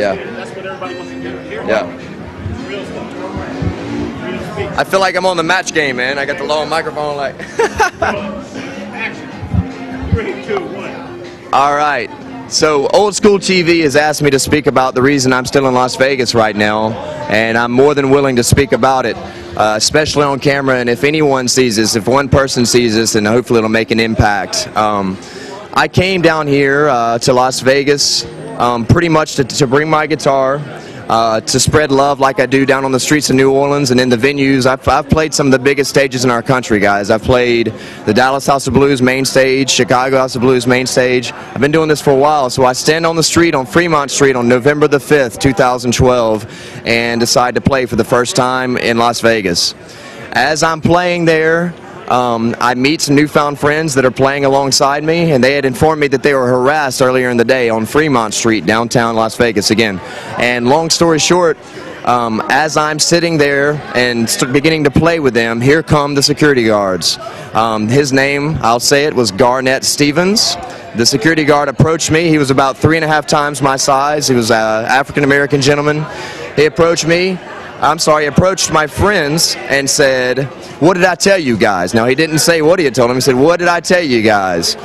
Yeah. That's what everybody wants to hear. Yeah. Real stuff. I feel like I'm on the match game, man. I got the long microphone, like. Action. 3, 2, 1. All right. So Old School TV has asked me to speak about the reason I'm still in Las Vegas right now, and I'm more than willing to speak about it, especially on camera. And if anyone sees this, if one person sees this, then hopefully it'll make an impact. I came down here to Las Vegas pretty much to bring my guitar, to spread love like I do down on the streets of New Orleans and in the venues. I've played some of the biggest stages in our country, guys. I've played the Dallas House of Blues main stage, Chicago House of Blues main stage. I've been doing this for a while, so I stand on the street on Fremont Street on November the 5th, 2012, and decide to play for the first time in Las Vegas. As I'm playing there, I meet some newfound friends that are playing alongside me, and they had informed me that they were harassed earlier in the day on Fremont Street, downtown Las Vegas again. And long story short, as I'm sitting there and beginning to play with them, here come the security guards. His name, I'll say it, was Garnett Stevens. The security guard approached me. He was about 3.5 times my size. He was an African-American gentleman. He approached me. Approached my friends and said, "What did I tell you guys?" Now, he didn't say what he had told them. He said, "What did I tell you guys?"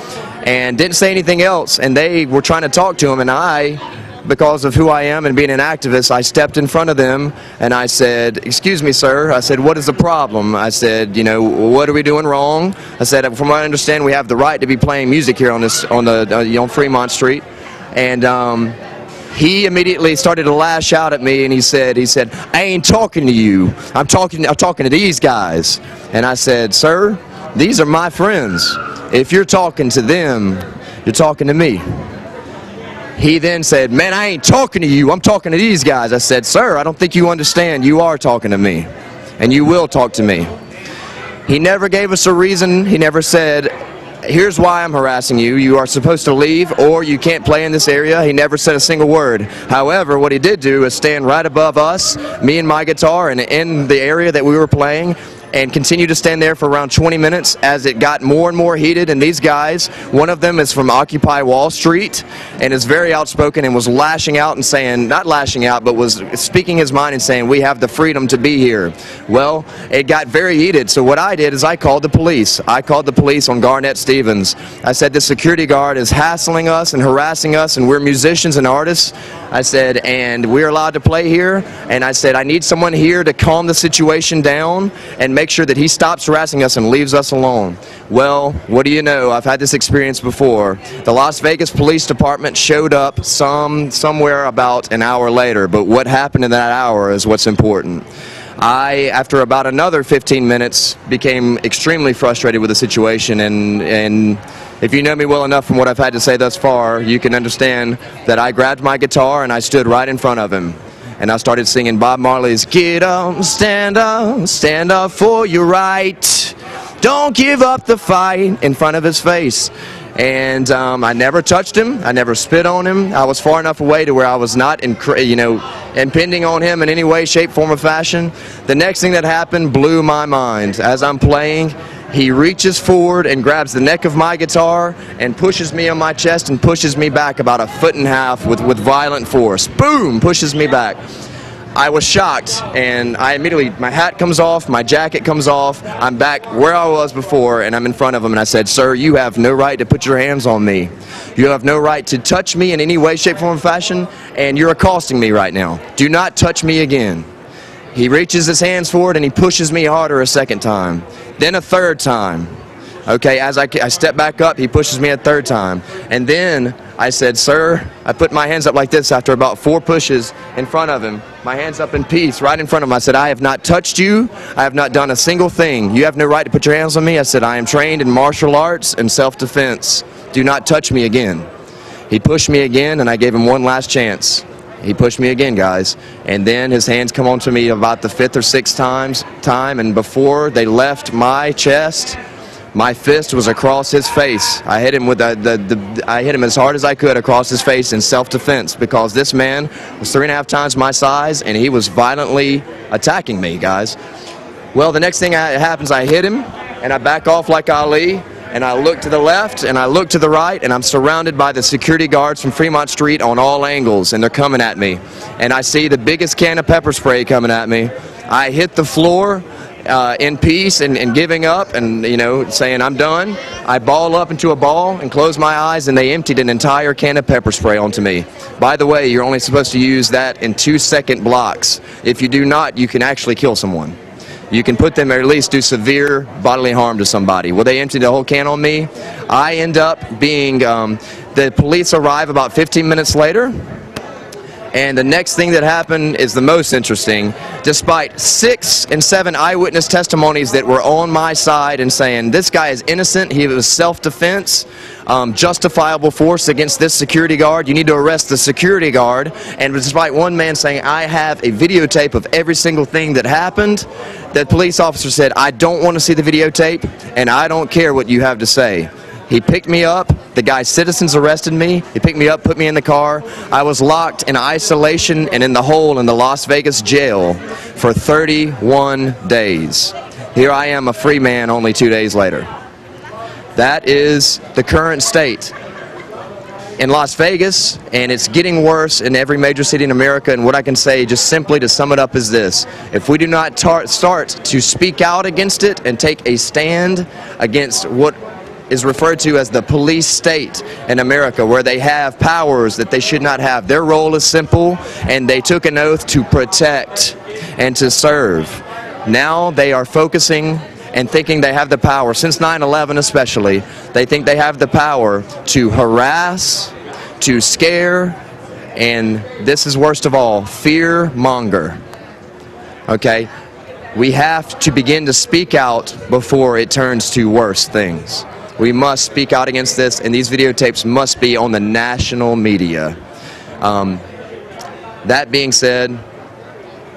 And didn't say anything else. And they were trying to talk to him, and I, because of who I am and being an activist, I stepped in front of them and I said, "Excuse me, sir." I said, "What is the problem?" I said, "You know, what are we doing wrong?" I said, "From what I understand, we have the right to be playing music here on on Fremont Street." And he immediately started to lash out at me, and he said, "I ain't talking to you. I'm talking to these guys." And I said, "Sir, these are my friends. If you're talking to them, you're talking to me." He then said, "Man, I ain't talking to you. I'm talking to these guys." I said, "Sir, I don't think you understand. You are talking to me, and you will talk to me." He never gave us a reason. He never said, "Here's why I'm harassing you. You are supposed to leave, or you can't play in this area." He never said a single word. However, what he did do is stand right above us, me and my guitar, and in the area that we were playing, and continue to stand there for around 20 minutes as it got more and more heated. And these guys, one of them is from Occupy Wall Street and is very outspoken and was lashing out and saying, not lashing out, but was speaking his mind and saying, "We have the freedom to be here." Well, it got very heated, so what I did is I called the police. I called the police on Garnett Stevens. I said, "This security guard is hassling us and harassing us, and we're musicians and artists." I said, "And we're allowed to play here." And I said, "I need someone here to calm the situation down and make sure that he stops harassing us and leaves us alone." Well, what do you know? I've had this experience before. The Las Vegas Police Department showed up somewhere about an hour later, but what happened in that hour is what's important. I, after about another 15 minutes, became extremely frustrated with the situation, and if you know me well enough from what I've had to say thus far, you can understand that I grabbed my guitar and I stood right in front of him. And I started singing Bob Marley's "Get up, stand up for your right. Don't give up the fight," in front of his face. And I never touched him. I never spit on him. I was far enough away to where I was not, impinging on him in any way, shape, form, or fashion. The next thing that happened blew my mind. As I'm playing, he reaches forward and grabs the neck of my guitar and pushes me on my chest and pushes me back about 1.5 feet with violent force. Boom! Pushes me back. I was shocked, and I immediately, my hat comes off, my jacket comes off, I'm back where I was before, and I'm in front of him, and I said, "Sir, you have no right to put your hands on me. You have no right to touch me in any way, shape, form, or fashion, and you're accosting me right now. Do not touch me again." He reaches his hands forward, and he pushes me harder a second time, then a third time. Okay, as I step back up, he pushes me a third time. And then I said, "Sir," I put my hands up like this after about 4 pushes in front of him, my hands up in peace, right in front of him. I said, "I have not touched you. I have not done a single thing. You have no right to put your hands on me." I said, "I am trained in martial arts and self-defense. Do not touch me again." He pushed me again, and I gave him one last chance. He pushed me again, guys, and then his hands come onto me about the 5th or 6th time, and before they left my chest, my fist was across his face. I hit him with I hit him as hard as I could across his face in self-defense, because this man was 3.5 times my size, and he was violently attacking me, guys. Well, the next thing that happens, I hit him, and I back off like Ali, and I look to the left, and I look to the right, and I'm surrounded by the security guards from Fremont Street on all angles, and they're coming at me. And I see the biggest can of pepper spray coming at me. I hit the floor in peace and giving up and, you know, saying I'm done. I ball up into a ball and close my eyes, and they emptied an entire can of pepper spray onto me. By the way, you're only supposed to use that in 2-second blocks. If you do not, you can actually kill someone. You can put them, or at least do severe bodily harm to somebody. Well, they emptied the whole can on me. I end up being, the police arrive about 15 minutes later. And the next thing that happened is the most interesting. Despite 6 and 7 eyewitness testimonies that were on my side and saying this guy is innocent, he was self-defense, justifiable force against this security guard, you need to arrest the security guard. And despite one man saying I have a videotape of every single thing that happened, the police officer said I don't want to see the videotape and I don't care what you have to say. He picked me up. The guy's citizens arrested me. He picked me up, put me in the car. I was locked in isolation and in the hole in the Las Vegas jail for 31 days. Here I am, a free man, only 2 days later. That is the current state in Las Vegas, and it's getting worse in every major city in America. And what I can say, just simply to sum it up, is this: if we do not start to speak out against it and take a stand against what is referred to as the police state in America, where they have powers that they should not have. Their role is simple, and they took an oath to protect and to serve. Now they are focusing and thinking they have the power, since 9/11 especially, they think they have the power to harass, to scare, and this is worst of all, fear monger. Okay? We have to begin to speak out before it turns to worse things. We must speak out against this, and these videotapes must be on the national media. That being said,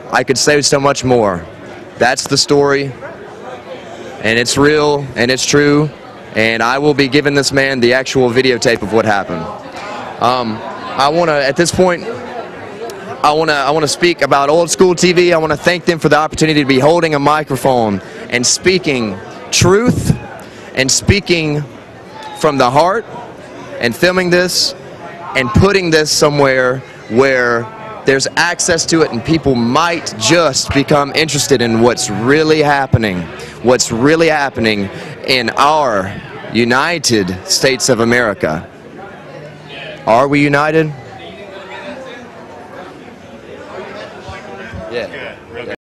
I could say so much more. That's the story, and it's real, and it's true, and I will be giving this man the actual videotape of what happened. I want to, at this point, I want to speak about Old School TV. I want to thank them for the opportunity to be holding a microphone and speaking truth, and speaking from the heart, and filming this and putting this somewhere where there's access to it and people might just become interested in what's really happening in our United States of America. Are we united? Yeah.